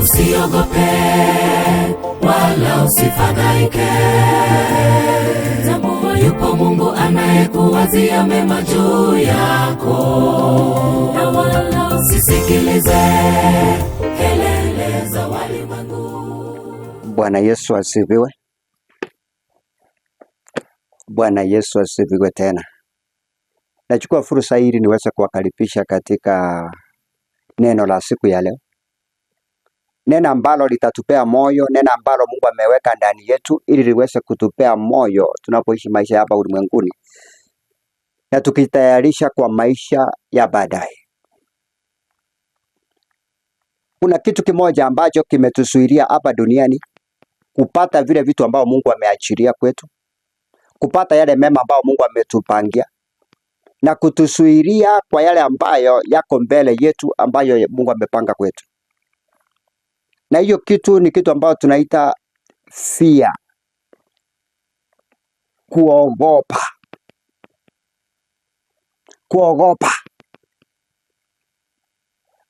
Usiogope wala usifadhaike, tambua yupo Mungu anayekuwazia mema juu yako, na wala usisikilize kelele za walimwengu. Bwana Yesu asifiwe. Bwana Yesu asifiwe tena. Nachukua fursa hii niweze kuwakaribisha katika neno la siku ya leo. Neno ambalo litatupea moyo, neno ambalo Mungu ameweka ndani yetu ili liweze kutupea moyo tunapoishi maisha hapa ulimwenguni na tukitayarisha kwa maisha ya baadaye. Kuna kitu kimoja ambacho kimetusuiria hapa duniani kupata vile vitu ambao Mungu ameachilia kwetu, kupata yale mema ambao Mungu ametupangia na kutusuiria kwa yale ambayo yako mbele yetu ambayo Mungu amepanga kwetu. Na hiyo kitu ni kitu ambayo tunaita fear. Kuogopa. Kuogopa.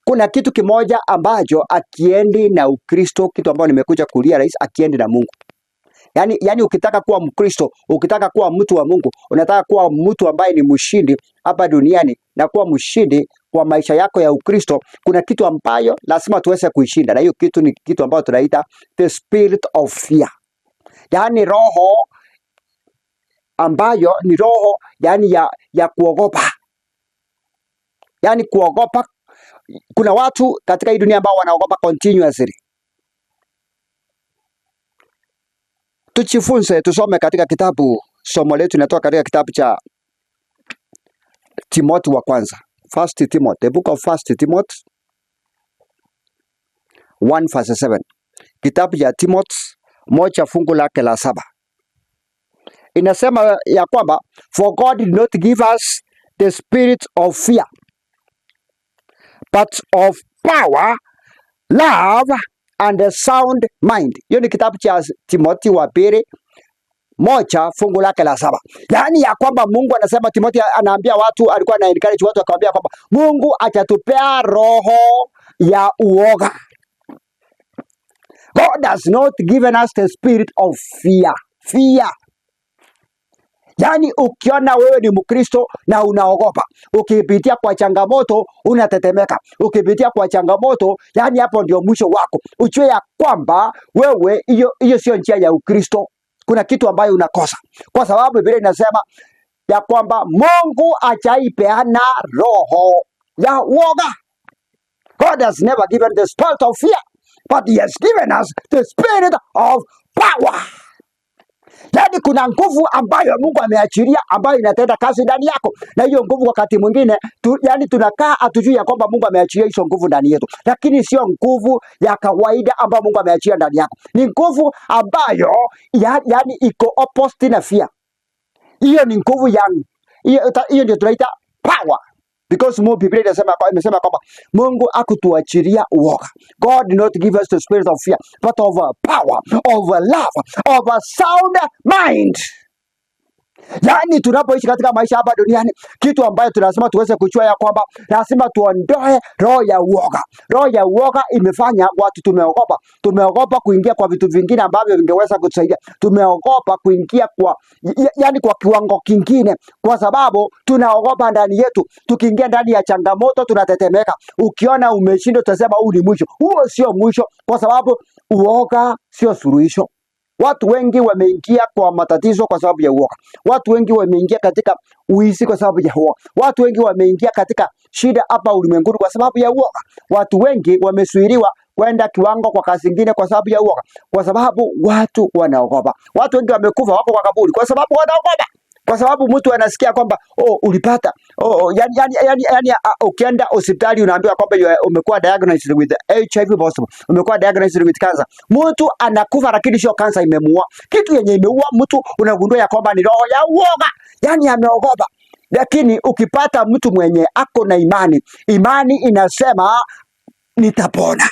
Kuna kitu kimoja ambacho akiendi na Ukristo, kitu ambacho nimekuja kulia rais, akiendi na Mungu. Yani ukitaka kuwa Mkristo, ukitaka kuwa mtu wa Mungu, unataka kuwa mtu ambaye ni mshindi hapa duniani na kuwa mshindi kwa maisha yako ya Ukristo, kuna kitu ambayo lazima tuweze kuishinda, na hiyo kitu ni kitu ambayo tunaita the spirit of fear. Yani roho ambayo ni roho ya kuogopa. Yani kuogopa. Kuna watu katika hii dunia ambao wanaogopa continuously. Tujifunze, tusome katika kitabu, somo letu linatoka katika kitabu cha Timothy wa kwanza. First Timothy, the book of First Timothy 1:7. Kitabu cha Timothy moja fungu lake la 7. Inasema ya kwamba for God did not give us the spirit of fear, but of power, love and a sound mind. Hiyo ni kitabu cha Timothy wa pili moja fungu lake la 7. Yaani ya kwamba Mungu anasema, Timothy anaambia watu, alikuwa na encourage watu akamwambia kwamba Mungu atatupea roho ya uoga. God has not given us the spirit of fear. Fear. Yaani ukiona wewe ni Mkristo na unaogopa, ukipitia kwa changamoto unatetemeka, ukipitia kwa changamoto, yani hapo ndio mwisho wako. Ujue ya kwamba wewe hiyo sio njia ya Ukristo. Kuna kitu ambayo unakosa. Kwa sababu Biblia inasema ya kwamba Mungu hajaipeana roho ya uoga. God has never given the spirit of fear, but he has given us the spirit of power. Yani kuna nguvu ambayo Mungu ameachilia ambayo inatenda kazi ndani yako. Na hiyo nguvu wakati mwingine yani tunakaa hatujui ya kwamba Mungu ameachilia hizo nguvu ndani yetu. Lakini sio nguvu ya kawaida ambayo Mungu ameachilia ndani yako. Ni nguvu ambayo yani iko opposite na fear. Hiyo ni nguvu hiyo ndio tunaita power. Because Biblia imesema kwamba Mungu hakutuachilia uoga. God did not give us the spirit of fear, but of power, of love, of a sound mind. Yani tunapoishi katika maisha hapa duniani, kitu ambayo tunasema tuweze kujua ya kwamba lazima tuondoe roho ya uoga. Roho ya uoga imefanya watu tumeogopa. Tumeogopa kuingia kwa vitu vingine ambavyo vingeweza kutusaidia. Tumeogopa kuingia kwa kwa kiwango kingine kwa sababu tunaogopa ndani yetu. Tukiingia ndani ya changamoto tunatetemeka. Ukiona umeshindwa utasema huu ni mwisho. Huo sio mwisho, kwa sababu uoga sio suluhisho. Watu wengi wameingia kwa matatizo kwa sababu ya uoga. Watu wengi wameingia katika uizi kwa sababu ya uoga. Watu wengi wameingia katika shida hapa ulimwenguni kwa sababu ya uoga. Watu wengi wamesuiriwa kwenda kiwango kwa kazi nyingine kwa sababu ya uoga. Kwa sababu watu wanaogopa. Watu wengi wamekufa wako kwa kaburi kwa sababu wanaogopa. Kwa sababu mtu anasikia kwamba ulipata ukienda hospitali unaambiwa kwamba umekuwa diagnosed with HIV positive, umekuwa diagnosed with cancer. Mtu anakufa lakini sio cancer imemuua. Kitu yenye imeua mtu unagundua ya kwamba ni roho ya uoga. Yani ameogopa. Lakini ukipata mtu mwenye ako na imani inasema nitapona.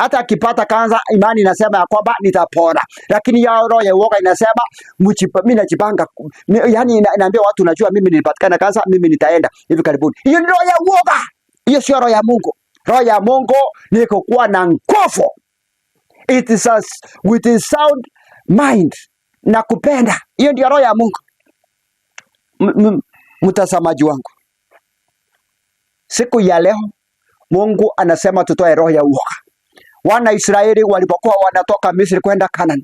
Hata akipata kansa, imani inasema ya kwamba nitapona. Lakini ya roho ya uoga inasema mimi najipanga. Yani inaambia watu najua mimi nilipatikana kansa, mimi nitaenda hivi karibuni. Hiyo ni roho ya uoga. Hiyo sio roho ya Mungu. Roho ya Mungu ni kuwa na nguvu It is with a sound mind na kupenda. Hiyo ndio roho ya Mungu. Mtazamaji wangu, siku ya leo Mungu anasema tutoe roho ya uoga. Wana Israeli walipokuwa wanatoka Misri kwenda Canaan,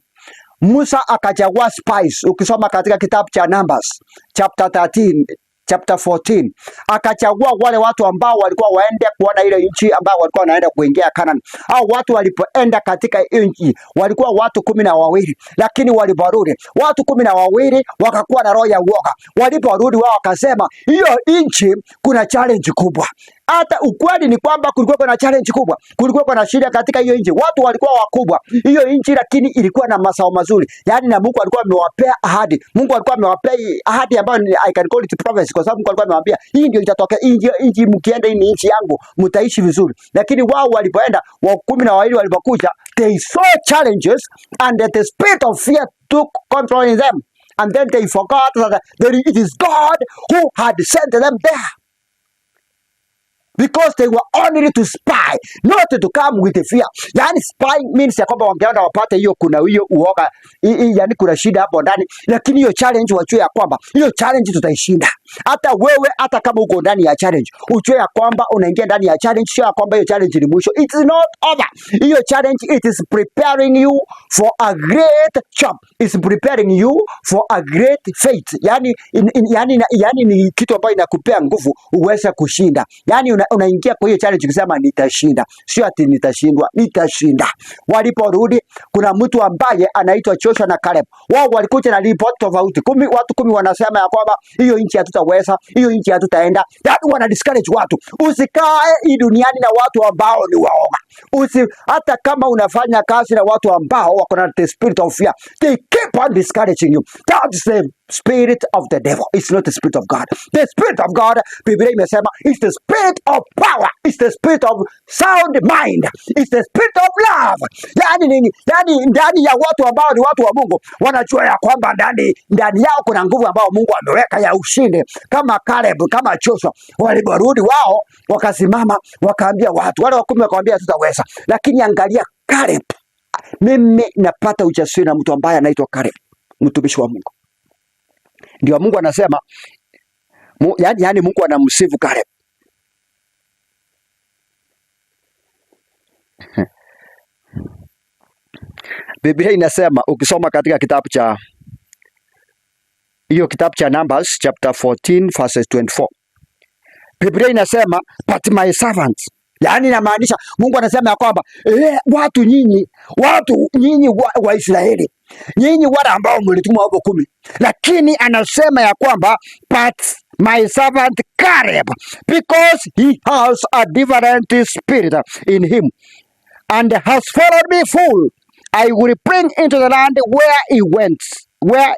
Musa akachagua spies. Ukisoma katika kitabu cha Numbers chapter 13 chapter 14, akachagua wale watu ambao walikuwa waende kuona ile nchi ambao walikuwa wanaenda kuingia Canaan. Hao watu walipoenda katika nchi walikuwa watu 12, lakini waliporudi watu 12 wakakuwa na roho ya uoga. Waliporudi wao wakasema hiyo nchi kuna challenge kubwa. Hata ukweli ni kwamba kulikuwa na challenge kubwa, kulikuwa na shida katika hiyo nchi. Watu walikuwa wakubwa hiyo nchi, lakini ilikuwa na mazao mazuri. Yani na Mungu alikuwa amewapea ahadi. Mungu alikuwa amewapea ahadi ambayo I can call it prophecy, kwa sababu Mungu alikuwa amewaambia hii ndio itatokea, nchi mkienda hii nchi yangu mtaishi vizuri. Lakini wao walipoenda, wa 12 walipokuja, they saw challenges and the spirit of fear took control in them, and then they forgot that it is God who had sent them there. Because they were only to spy, not to come with the fear. Yani spy means ya kwamba wangeenda wapate hiyo kuna hiyo uoga, yani kuna shida hapo ndani, lakini hiyo challenge wajue ya kwamba hiyo challenge tutaishinda. Hata wewe, hata kama uko ndani ya challenge, ujue ya kwamba unaingia ndani ya challenge, sio ya kwamba hiyo challenge ni mwisho. It is not over. Hiyo challenge, it is preparing you for a great job. It's preparing you for a great faith. Yani ni kitu ambacho inakupea nguvu uweze kushinda. Yani unaingia kwa hiyo challenge ukisema nitashinda, sio ati nitashindwa, nitashinda. Waliporudi, kuna mtu ambaye anaitwa Joshua na Caleb. Wao walikuja na report tofauti. Watu 10 wanasema ya kwamba hiyo nchi hatutaweza, hiyo nchi hatutaenda. Yaani wana discourage watu. Usikae hii duniani na watu ambao ni waoga. Hata kama unafanya kazi na watu ambao wako na the spirit of fear, they keep on discouraging you. That's the spirit of the devil. It's not the spirit of God. The spirit of God, Biblia imesema, is the spirit of power. It's the spirit of sound mind. It's the spirit of love. Yani ndani ya watu ambao ni watu wa Mungu wanajua ya kwamba ndani yao kuna nguvu ambao Mungu ameweka ya ushindi. Kama Caleb, kama Joshua, waliporudi wao wakasimama wakaambia watu wale wa 10 wakaambia tutaweza. Lakini angalia Caleb. Mimi napata ujasiri na mtu ambaye anaitwa Caleb, mtumishi wa Mungu. Ndio Mungu anasema yani Mungu anamsifu Caleb. Biblia inasema ukisoma katika kitabu cha Numbers chapter 14 verses 24. Biblia inasema but my servants, yani inamaanisha Mungu anasema ya kwamba watu nyinyi wa Israeli, nyinyi wale ambao mlitumwa hapo 10, lakini anasema ya kwamba but my servant Caleb, because he has a different spirit in him and has followed me full, I will bring into the land where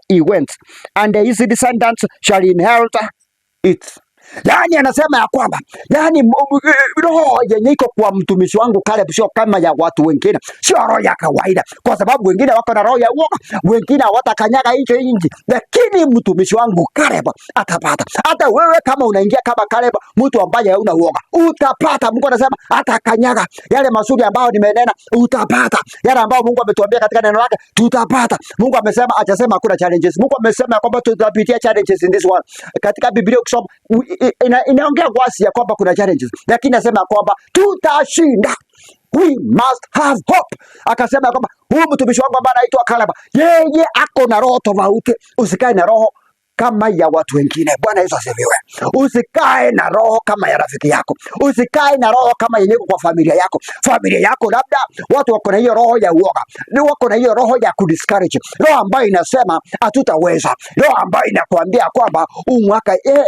he went, and his descendants shall inherit it. Yani anasema ya kwamba roho yenye iko kwa mtumishi wangu Caleb sio kama ya watu wengine, sio roho ya kawaida, kwa sababu wengine wako na roho ya uoga, wengine hawatakanyaga hicho nje, lakini mtumishi wangu Caleb atapata. Hata wewe kama unaingia kama Caleb, mtu ambaye hauna uoga, utapata. Mungu anasema atakanyaga yale mazuri ambayo nimenena, utapata yale ambayo Mungu ametuambia katika neno lake, tutapata. Mungu amesema, hajasema hakuna challenges. Mungu amesema kwamba tutapitia challenges in this world. Katika Biblia ukisoma inaongea wazi ya kwamba kuna challenges, lakini nasema kwamba tutashinda. We must have hope. Akasema kwamba huyu mtumishi wangu ambaye anaitwa Caleb, yeye ako na roho tofauti. Usikae na roho kama ya watu wengine. Bwana Yesu asifiwe. Usikae na roho kama ya rafiki yako. Usikae na roho kama yenyewe kwa familia yako. Familia yako labda watu wako na hiyo roho ya uoga, wako na hiyo roho ya kudiscourage, roho ambayo inasema hatutaweza, roho ambayo inakuambia kwamba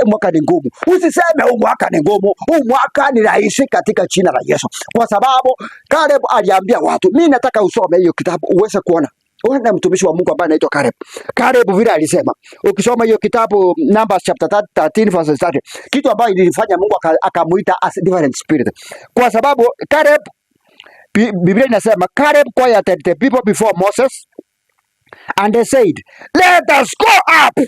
mwaka ni ngumu. Usiseme mwaka ni ngumu, mwaka ni rahisi katika jina la Yesu, kwa sababu Caleb aliambia watu. Mimi nataka usome hiyo kitabu uweze kuona. Wana mtumishi wa Mungu ambaye anaitwa Caleb. Caleb vile alisema. Ukisoma hiyo kitabu Numbers chapter 13 verse 30, kitu ambacho ilifanya Mungu akamuita as different spirit. Kwa sababu Caleb, Biblia inasema Caleb quieted the people before Moses and they said, "Let us go up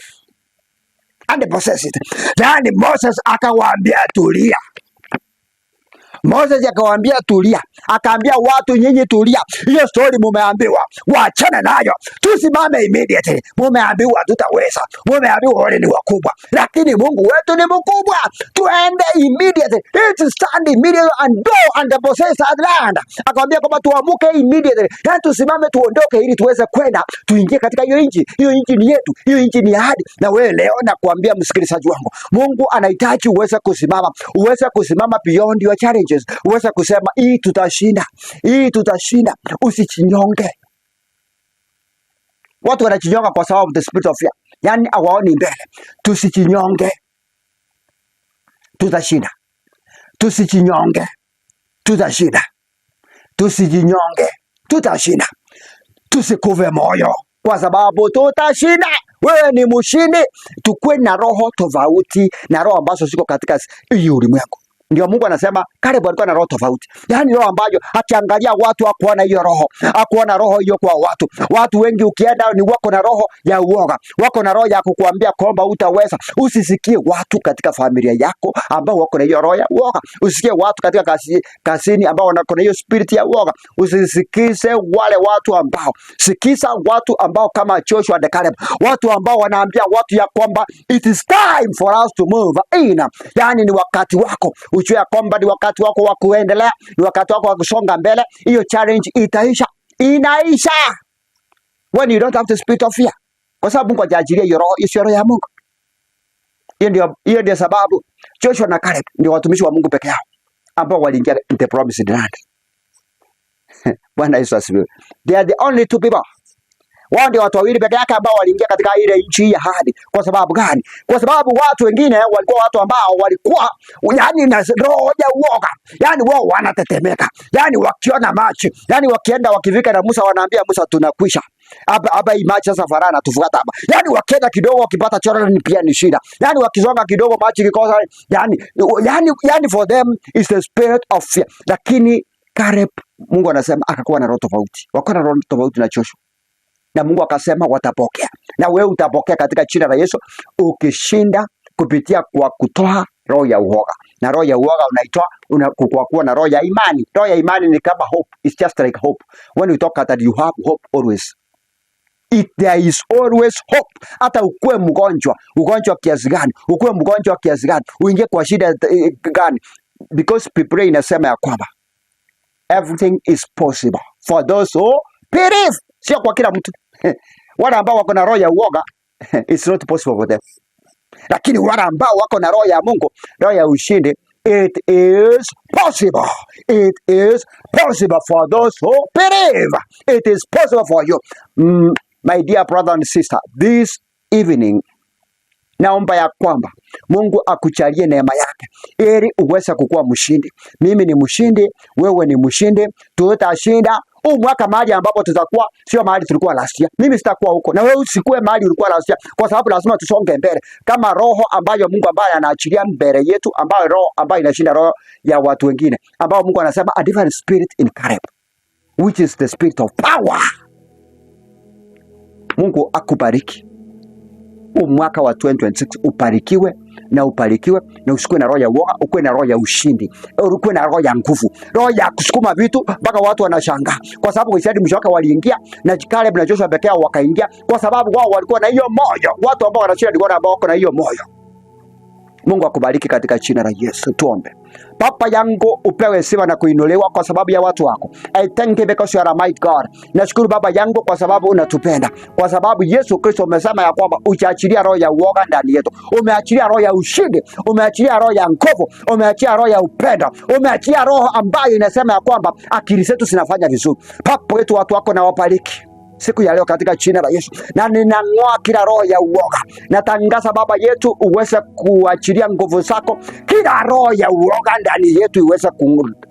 and possess it." Yani Moses akawaambia tulia. Moses akawaambia tulia, akaambia watu nyinyi tulia, hiyo story mumeambiwa waachana nayo, tusimame immediately. Mumeambiwa tutaweza, mumeambiwa wale ni wakubwa, lakini Mungu wetu ni mkubwa, tuende immediately, let's stand immediately and go and possess that land. Akamwambia kwamba tuamuke immediately, yani tusimame tuondoke, ili tuweze kwenda tuingie katika hiyo nchi. Hiyo nchi ni yetu, hiyo nchi ni ahadi. Na wewe leo nakuambia msikilizaji wangu, Mungu anahitaji uweze kusimama beyond your challenges, uweze kusema hii tutashinda, hii tutashinda. Usichinyonge. Watu wanachinyonga kwa sababu the spirit of fear, yani hawaoni mbele. Tusichinyonge, tutashinda. Tusichinyonge, tutashinda. Tusijinyonge, tutashinda. Tusikuve moyo kwa sababu tutashinda. Wewe ni mshindi. Tukue na roho tofauti na roho ambazo ziko katika hii ulimwengu. Ndio Mungu anasema Caleb alikuwa na roho tofauti. Yaani roho ambayo akiangalia watu hakuona hiyo roho. Hakuona roho hiyo kwa watu. Watu wengi ukienda ni wako na roho ya uoga. Wako na roho ya kukuambia kwamba utaweza. Usisikie watu katika familia yako ambao wako na hiyo roho ya uoga. Usisikie watu katika kasini ambao wako na hiyo spirit ya uoga. Usisikize wale watu ambao. Sikiza watu ambao kama Joshua and Caleb. Watu ambao wanaambia watu ya kwamba it is time for us to move in. Yaani ni wakati wako. Ujue ya kwamba ni wakati wako wa kuendelea, ni wakati wako wa kusonga mbele. Hiyo challenge itaisha, inaisha when you don't have the spirit of fear, kwa sababu Mungu hajajilia hiyo roho ya Mungu. Hiyo ndio sababu Joshua na Caleb ndio watumishi wa Mungu peke yao ambao waliingia in the promised land. Bwana Yesu asifiwe. They are the only two people. Wao ndio watu wawili peke yake ambao waliingia katika ile nchi ya ahadi. Kwa sababu gani? Kwa sababu watu wengine walikuwa watu ambao walikuwa yani na roho ya uoga. Yani wao wanatetemeka. Yani wakiona maji, yani wakienda wakifika na Musa wanaambia Musa tunakwisha. Hapa hii maji sasa Farao tufuata hapa. Yani wakienda kidogo wakipata Jordan pia ni shida. Yani wakizonga kidogo maji kikosa, yani for them is the spirit of fear. Lakini Caleb, Mungu anasema akakuwa na roho tofauti. Wako na roho tofauti na Joshua. Na Mungu akasema watapokea. Na wewe utapokea katika jina la Yesu, ukishinda kupitia kwa kutoa roho ya uoga. Na roho ya uoga unaitoa kwa kuwa na roho ya imani. Roho ya imani ni kama hope. It's just like hope. When you talk that you have hope always. There is always hope. Hata ukue ugonjwa kiasi gani, ukue mgonjwa kiasi gani, uingie kwa shida gani, because Biblia inasema ya kwamba everything is possible for those who believe. Sio kwa kila mtu. Wale ambao wako na roho ya uoga, it's not possible for them. Lakini wale ambao wako na roho ya Mungu, roho ya ushindi, it is possible. It is possible for those who believe. It is possible for you. My dear brother and sister, this evening, naomba ya kwamba Mungu akujalie neema yake ili uweze kukuwa mshindi. Mimi ni mshindi, wewe ni mshindi, tutashinda. Mwaka mahali ambapo tutakuwa sio mahali tulikuwa last year. Mimi sitakuwa huko na wewe usikue mahali ulikuwa last year, kwa sababu lazima tusonge mbele kama roho ambayo Mungu ambaye anaachilia mbele yetu, ambayo roho ambayo inashinda roho ya watu wengine, ambao Mungu anasema a different spirit in Caleb, which is the spirit of power. Mungu akubariki. Mwaka wa 2026 ubarikiwe na usikue na roho ya uoga, ukue na roho ya ushindi, ukue na roho ya nguvu, roho ya kusukuma vitu mpaka watu wanashangaa, kwa sababu Israeli mwisho wake waliingia na Caleb na Joshua pekee wakaingia, kwa sababu wao walikuwa na hiyo moyo. Watu ambao wanashinda ndio ambao wako na hiyo moyo. Mungu akubariki katika jina la Yesu. Tuombe. Baba yangu, upewe sifa na kuinuliwa kwa sababu ya watu wako. I thank you because you are a mighty God. Nashukuru Baba yangu kwa sababu unatupenda. Kwa sababu Yesu Kristo umesema ya kwamba uchaachilia roho ya uoga ndani yetu. Umeachilia roho ya ushindi, umeachilia roho ya nguvu, umeachilia roho ya upendo, umeachilia roho ambayo inasema ya kwamba akili zetu zinafanya vizuri. Baba wetu, watu wako na wabariki siku ya leo katika jina la Yesu. Na ninang'oa kila roho ya uoga. Natangaza Baba yetu uweze kuachilia nguvu zako. Kila roho ya uoga ndani yetu iweze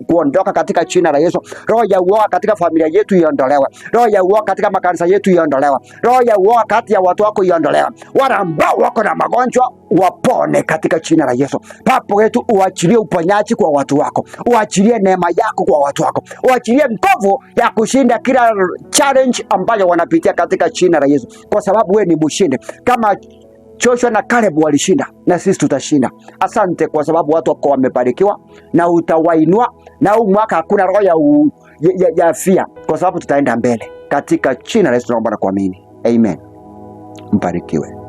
kuondoka katika jina la Yesu. Roho ya uoga katika familia yetu iondolewe. Roho ya uoga katika makanisa yetu iondolewe. Roho ya uoga kati ya watu wako iondolewe. Wale ambao wako na magonjwa wapone katika jina la Yesu. Baba wetu, uachilie uponyaji kwa watu wako. Uachilie neema yako kwa watu wako. Uachilie nguvu ya kushinda kila challenge ambayo wanapitia katika jina la Yesu, kwa sababu wewe ni mshindi. Kama Joshua na Caleb walishinda, na sisi tutashinda. Asante kwa sababu watu wako wamebarikiwa na utawainua, na huu mwaka hakuna roho ya fia, kwa sababu tutaenda mbele katika jina la Yesu tunaomba na kuamini. Amen. Mbarikiwe.